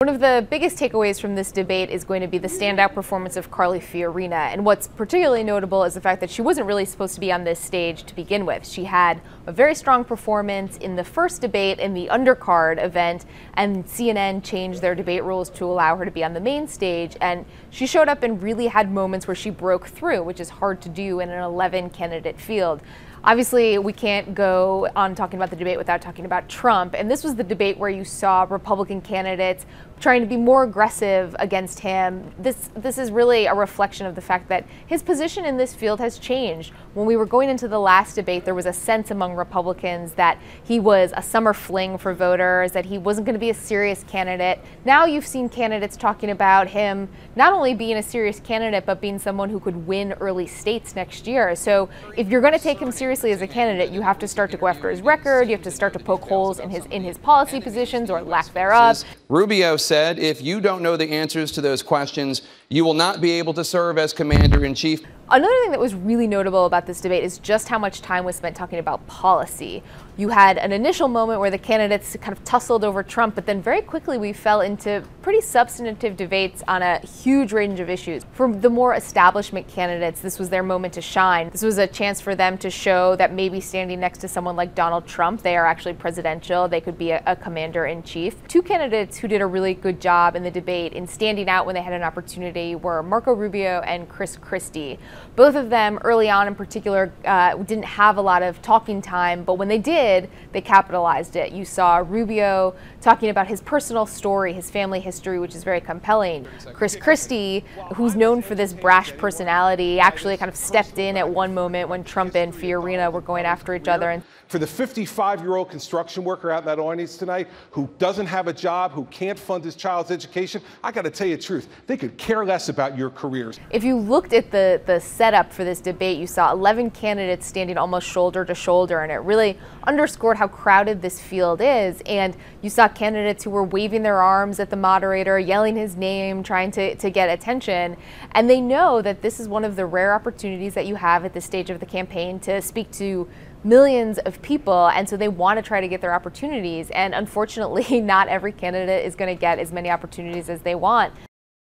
One of the biggest takeaways from this debate is going to be the standout performance of Fiorina. And what's particularly notable is the fact that she wasn't really supposed to be on this stage to begin with. She had a very strong performance in the first debate in the undercard event, and CNN changed their debate rules to allow her to be on the main stage. And she showed up and really had moments where she broke through, which is hard to do in an 11-candidate field. Obviously, we can't go on talking about the debate without talking about Trump. And this was the debate where you saw Republican candidates trying to be more aggressive against him. This is really a reflection of the fact that his position in this field has changed. When we were going into the last debate, there was a sense among Republicans that he was a summer fling for voters, that he wasn't going to be a serious candidate. Now you've seen candidates talking about him not only being a serious candidate, but being someone who could win early states next year. So if you're going to take him seriously as a candidate, you have to start to go after his record. You have to start to poke holes in his policy positions or lack thereof. Rubio said, if you don't know the answers to those questions, you will not be able to serve as commander-in-chief. Another thing that was really notable about this debate is just how much time was spent talking about policy. You had an initial moment where the candidates kind of tussled over Trump, but then very quickly we fell into pretty substantive debates on a huge range of issues. For the more establishment candidates, this was their moment to shine. This was a chance for them to show that maybe standing next to someone like Donald Trump, they are actually presidential. They could be a commander-in-chief. Two candidates who did a really good job in the debate in standing out when they had an opportunity were Marco Rubio and Chris Christie. Both of them, early on in particular, didn't have a lot of talking time, but when they did, they capitalized it. You saw Rubio talking about his personal story, his family history, which is very compelling. Chris Christie, who's known for this brash personality, actually kind of stepped in at one moment when Trump and Fiorina were going after each other. And for the 55-year-old construction worker out in that audience tonight who doesn't have a job, who can't fund his child's education, I got to tell you the truth, they could care less about your careers. If you looked at the setup for this debate, you saw 11 candidates standing almost shoulder to shoulder, and it really underscored how crowded this field is. And you saw candidates who were waving their arms at the moderator, yelling his name, trying to get attention. And they know that this is one of the rare opportunities that you have at this stage of the campaign to speak to millions of people, and so they want to try to get their opportunities. And unfortunately, not every candidate is going to get as many opportunities as they want.